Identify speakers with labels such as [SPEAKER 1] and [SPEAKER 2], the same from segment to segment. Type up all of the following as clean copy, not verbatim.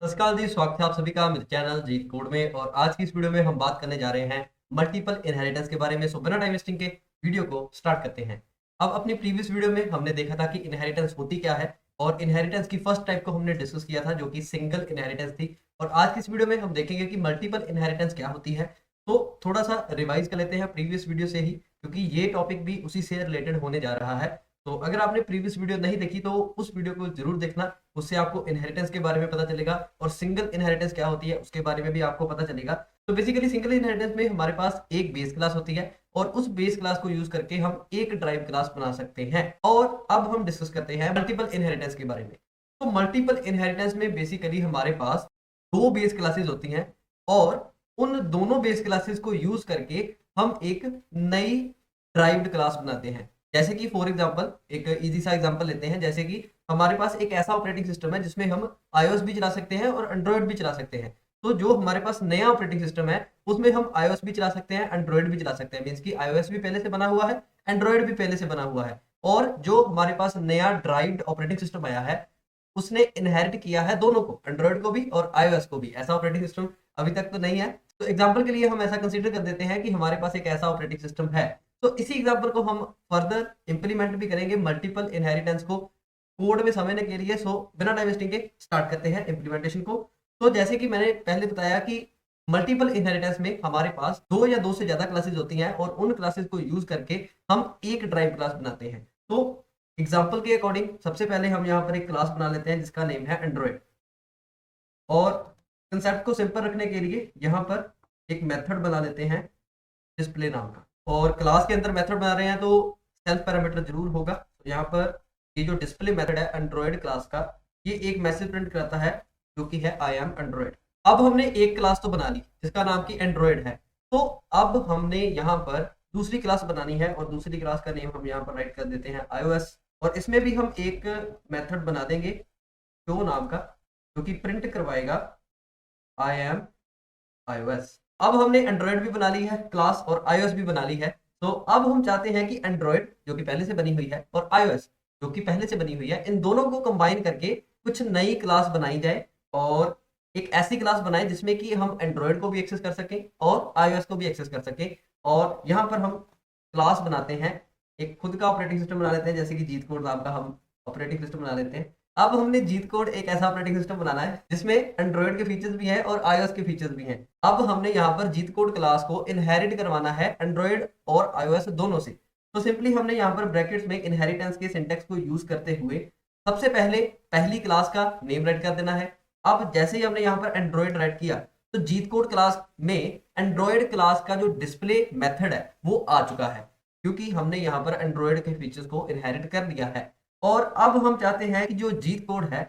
[SPEAKER 1] नमस्कार जी, स्वागत है आप सभी का मेरे चैनल जीत कोड में। और आज की इस वीडियो में हम बात करने जा रहे हैं मल्टीपल इनहेरिटेंस के बारे में। सो बिना टाइम वेस्टिंग के वीडियो को स्टार्ट करते हैं। अब अपनी प्रीवियस वीडियो में हमने देखा था कि इनहेरिटेंस होती क्या है, और इनहेरिटेंस की फर्स्ट टाइप को हमने डिस्कस किया था जो कि सिंगल इनहेरिटेंस थी। और आज की इस वीडियो में हम देखेंगे कि मल्टीपल इनहेरिटेंस क्या होती है। तो थोड़ा सा रिवाइज कर लेते हैं प्रीवियस वीडियो से ही, क्योंकि ये टॉपिक भी उसी से रिलेटेड होने जा रहा है। तो अगर आपने प्रीवियस वीडियो नहीं देखी तो उस वीडियो को जरूर देखना, उससे आपको इनहेरिटेंस के बारे में पता चलेगा और सिंगल इनहेरिटेंस क्या होती है उसके बारे में भी आपको पता चलेगा। तो बेसिकली सिंगल इनहेरिटेंस में हमारे पास एक बेस क्लास होती है, और उस बेस क्लास को यूज करके हम एक ड्राइव क्लास बना सकते हैं। और अब हम डिस्कस करते हैं मल्टीपल इनहेरिटेंस के बारे में। तो मल्टीपल इनहेरिटेंस में बेसिकली हमारे पास दो बेस क्लासेस होती हैं, और उन दोनों बेस क्लासेस को यूज करके हम एक नई ड्राइव्ड क्लास बनाते हैं। जैसे कि फॉर एग्जांपल एक इजी सा एग्जांपल लेते हैं, जैसे कि हमारे पास एक ऐसा ऑपरेटिंग सिस्टम है जिसमें हम iOS भी चला सकते हैं और एंड्रॉयड भी चला सकते हैं। तो जो हमारे पास नया ऑपरेटिंग सिस्टम है उसमें हम iOS भी चला सकते हैं, एंड्रॉयड भी चला सकते हैं। मींस कि iOS भी पहले से बना हुआ है, एंड्रॉयड भी पहले से बना हुआ है। और जो हमारे पास नया ड्राइव्ड ऑपरेटिंग सिस्टम आया है उसने इनहेरिट किया है दोनों को, एंड्रॉयड को भी और iOS को भी। ऐसा ऑपरेटिंग सिस्टम अभी तक तो नहीं है। तो एग्जाम्पल के लिए हम ऐसा कंसिडर कर देते हैं कि हमारे पास एक ऐसा ऑपरेटिंग सिस्टम है। तो इसी एग्जांपल को हम फर्दर इंप्लीमेंट भी करेंगे मल्टीपल इनहेरिटेंस को कोड में समझने के लिए। सो बिना टाइम वेस्टिंग के स्टार्ट करते हैं इंप्लीमेंटेशन को। तो जैसे कि मैंने पहले बताया कि मल्टीपल इनहेरिटेंस में हमारे पास दो या दो से ज्यादा क्लासेस होती हैं, और उन क्लासेस को यूज करके हम एक ड्राइव क्लास बनाते हैं। तो एग्जाम्पल के अकॉर्डिंग सबसे पहले हम यहाँ पर एक क्लास बना लेते हैं जिसका नेम है एंड्रॉयड। और कंसेप्ट को सिंपल रखने के लिए यहाँ पर एक मेथड बना लेते हैं डिस्प्ले नाम का। और क्लास के अंदर मेथड बना रहे हैं तो सेल्फ पैरामीटर जरूर होगा। तो यहाँ पर ये जो डिस्प्ले मेथड है एंड्रॉयड क्लास का, ये एक मैसेज प्रिंट करता है जो कि है आई एम एंड्रॉयड। अब हमने एक क्लास तो बना ली जिसका नाम की एंड्रॉयड है। तो अब हमने यहाँ पर दूसरी क्लास बनानी है, और दूसरी क्लास का नेम हम यहाँ पर राइट कर देते हैं iOS। और इसमें भी हम एक मेथड बना देंगे शो नाम का, जो कि प्रिंट करवाएगा आई एम iOS। अब हमने एंड्रॉयड भी बना ली है क्लास, और iOS भी बना ली है। तो अब हम चाहते हैं कि एंड्रॉयड जो कि पहले से बनी हुई है और iOS जो कि पहले से बनी हुई है, इन दोनों को कंबाइन करके कुछ नई क्लास बनाई जाए। और एक ऐसी क्लास बनाए जिसमें कि हम एंड्रॉयड को भी एक्सेस कर सकें और iOS को भी एक्सेस कर सकें। और यहाँ पर हम क्लास बनाते हैं, एक खुद का ऑपरेटिंग सिस्टम बना लेते हैं, जैसे कि जीत कोड नाम का हम ऑपरेटिंग सिस्टम बना लेते हैं। अब हमने जीत कोड एक ऐसा ऑपरेटिंग सिस्टम बनाना है जिसमें एंड्रॉयड के फीचर्स भी हैं और iOS के फीचर्स भी हैं। अब हमने यहाँ पर जीत कोड क्लास को इनहेरिट करवाना है एंड्रॉयड और iOS दोनों से। तो सिंपली हमने यहाँ पर ब्रैकेट्स में इनहेरिटेंस के सिंटेक्स को यूज करते हुए सबसे पहले पहली क्लास का नेम राइट कर देना है। अब जैसे ही हमने यहाँ पर एंड्रॉयड राइट किया तो जीत कोड क्लास में एंड्रॉयड क्लास का जो डिस्प्ले मेथड है वो आ चुका है, क्योंकि हमने यहाँ पर एंड्रॉयड के फीचर्स को इनहेरिट कर लिया है। और अब हम चाहते हैं कि जो जीत कोड है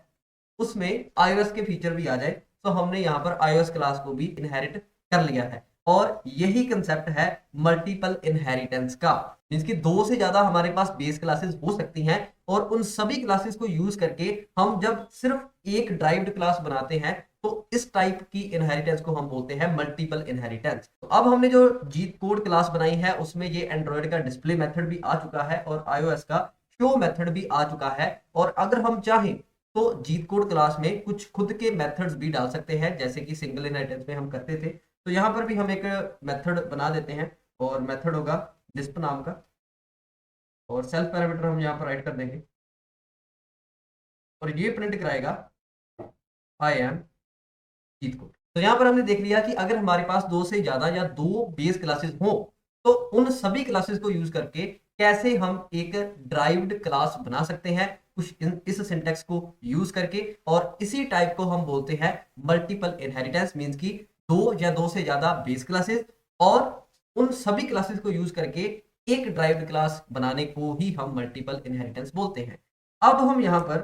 [SPEAKER 1] उसमें iOS के फीचर भी आ जाए। तो हमने यहाँ पर iOS क्लास को भी इनहेरिट कर लिया है। और यही कंसेप्ट है मल्टीपल इनहेरिटेंस का। मींस कि दो से ज्यादा हमारे पास बेस क्लासेस हो सकती हैं, और उन सभी क्लासेस को यूज करके हम जब सिर्फ एक ड्राइव्ड क्लास बनाते हैं तो इस टाइप की इनहेरिटेंस को हम बोलते हैं मल्टीपल इनहेरिटेंस। तो अब हमने जो जीत कोड क्लास बनाई है उसमें ये एंड्रॉयड का डिस्प्ले मेथड भी आ चुका है और iOS का शो मेथड भी आ चुका है। और अगर हम चाहें तो जीत कोड क्लास में कुछ खुद के मेथड्स भी डाल सकते हैं, जैसे कि सिंगल इनहेरिटेंस में हम करते थे। तो यहाँ पर भी हम एक मेथड बना देते हैं, और मेथड होगा डिस्प नाम का, और सेल्फ पैरामीटर हम यहाँ पर राइट कर देंगे, और ये प्रिंट कराएगा आई एम जीत कोड। तो यहाँ पर हमने देख लिया कि अगर हमारे पास दो से ज्यादा या दो बेस क्लासेस हो तो उन सभी क्लासेस को यूज करके कैसे हम एक ड्राइव्ड क्लास बना सकते हैं कुछ इस सिंटेक्स को यूज करके। और इसी टाइप को हम बोलते हैं मल्टीपल इनहेरिटेंस। मींस की दो या दो से ज्यादा बेस क्लासेस और उन सभी क्लासेस को यूज करके एक ड्राइव्ड क्लास बनाने को ही हम मल्टीपल इनहेरिटेंस बोलते हैं। अब हम यहाँ पर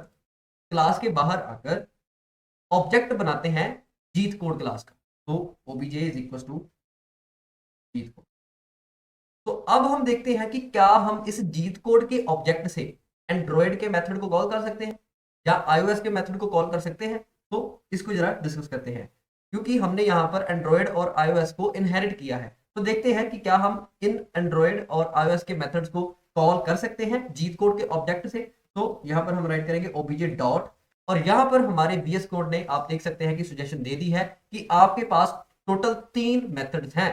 [SPEAKER 1] क्लास के बाहर आकर ऑब्जेक्ट बनाते हैं जीत कोड क्लास का। तो obj इज इक्वल टू जीत कोड। तो अब हम देखते हैं कि क्या हम इस जीत कोड के ऑब्जेक्ट से एंड्रॉयड के मेथड को कॉल कर सकते हैं या iOS के मेथड को कॉल कर सकते हैं। तो इसको जरा डिस्कस करते हैं, क्योंकि हमने यहाँ पर एंड्रॉयड और iOS को इनहेरिट किया है। तो देखते हैं कि क्या हम इन एंड्रॉयड और iOS के मेथड्स को कॉल कर सकते हैं जीत कोड के ऑब्जेक्ट से। तो यहाँ पर हम राइट करेंगे obj डॉट और यहाँ पर हमारे VS कोड ने आप देख सकते हैं कि सजेशन दे दी है कि आपके पास टोटल 3 मेथड्स हैं,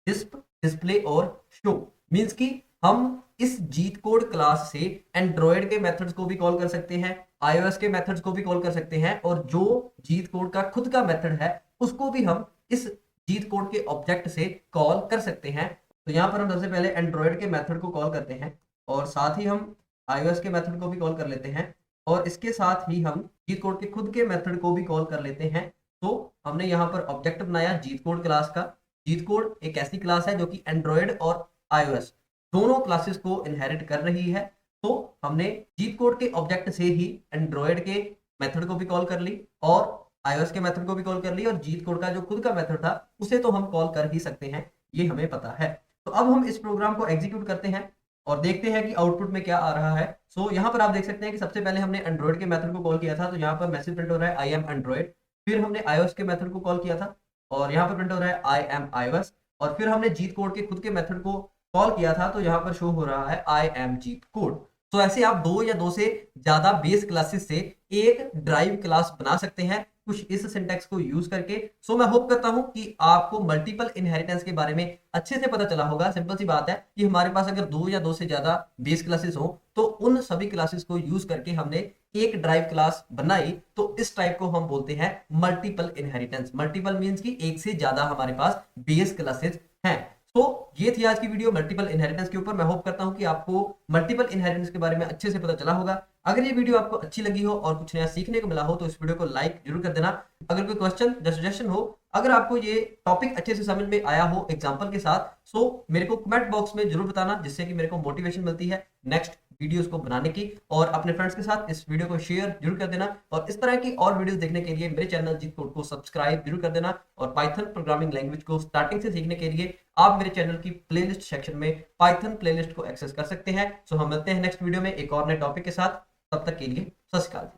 [SPEAKER 1] डिस्प, डिस्प्ले और शो। मींस कि हम इस जीत कोड क्लास से एंड्रॉयड के मेथड्स को भी कॉल कर सकते हैं, iOS के मेथड्स को भी कॉल कर सकते हैं, और जो जीत कोड का खुद का मेथड है उसको भी हम इस जीत कोड के ऑब्जेक्ट से कॉल कर सकते हैं। तो यहाँ पर हम सबसे पहले एंड्रॉयड के मेथड को कॉल करते हैं और साथ ही हम iOS के मेथड को भी कॉल कर लेते हैं, और इसके साथ ही हम जीत कोड के खुद के मेथड को भी कॉल कर लेते हैं। तो हमने यहाँ पर ऑब्जेक्ट बनाया जीत कोड क्लास का। जीत कोड एक ऐसी क्लास है जो कि एंड्रॉयड और iOS दोनों क्लासेस को इनहेरिट कर रही है। तो हमने जीत कोड के ऑब्जेक्ट से ही एंड्रॉयड के मेथड को भी कॉल कर ली और iOS के मेथड को भी कॉल कर ली, और जीत कोड का जो खुद का मेथड था उसे तो हम कॉल कर ही सकते हैं, ये हमें पता है। तो अब हम इस प्रोग्राम को एग्जीक्यूट करते हैं और देखते हैं कि आउटपुट में क्या आ रहा है। सो यहाँ पर आप देख सकते हैं कि सबसे पहले हमने एंड्रॉयड के मेथड को कॉल किया था, तो यहाँ पर मैसेज प्रिंट हो रहा है आई एम एंड्रॉयड। फिर हमने iOS के मेथड को कॉल किया था और यहाँ पर प्रिंट हो रहा है आई एम iOS। और फिर हमने जीत कोड के खुद के मेथड को कॉल किया था, तो यहाँ पर शो हो रहा है आई एम जीत कोड। तो ऐसे आप 2 या 2 से ज्यादा बेस क्लासेस से एक ड्राइव क्लास बना सकते हैं कुछ इस सिंटैक्स को यूज करके। सो मैं होप करता हूं कि आपको मल्टीपल इनहेरिटेंस के बारे में अच्छे से पता चला होगा। सिंपल सी बात है कि हमारे पास अगर 2 या 2 से ज्यादा बेस क्लासेस हो तो उन सभी क्लासेस को यूज करके हमने एक ड्राइव क्लास बनाई, तो इस टाइप को हम बोलते हैं मल्टीपल इनहेरिटेंस। मल्टीपल मीन्स की एक से ज्यादा हमारे पास बेस क्लासेस हैं। तो ये थी आज की वीडियो मल्टीपल इनहेरिटेंस के ऊपर। मैं होप करता हूं कि आपको मल्टीपल इनहेरिटेंस के बारे में अच्छे से पता चला होगा। अगर ये वीडियो आपको अच्छी लगी हो और कुछ नया सीखने को मिला हो तो इस वीडियो को लाइक जरूर कर देना। अगर कोई क्वेश्चन या सजेशन हो, अगर आपको ये टॉपिक अच्छे से समझ में आया हो एग्जांपल के साथ, सो मेरे को कमेंट बॉक्स में जरूर बताना, जिससे कि मेरे को मोटिवेशन मिलती है नेक्स्ट वीडियोस को बनाने की। और अपने फ्रेंड्स के साथ इस वीडियो को शेयर जरूर कर देना, और इस तरह की और वीडियोस देखने के लिए मेरे चैनल जीत कोड को सब्सक्राइब जरूर कर देना। और पाइथन प्रोग्रामिंग लैंग्वेज को स्टार्टिंग से सीखने के लिए आप मेरे चैनल की प्लेलिस्ट सेक्शन में पाइथन प्लेलिस्ट को एक्सेस कर सकते हैं। सो हम मिलते हैं नेक्स्ट वीडियो में एक और नए टॉपिक के साथ। तब तक के लिए सत श्री अकाल।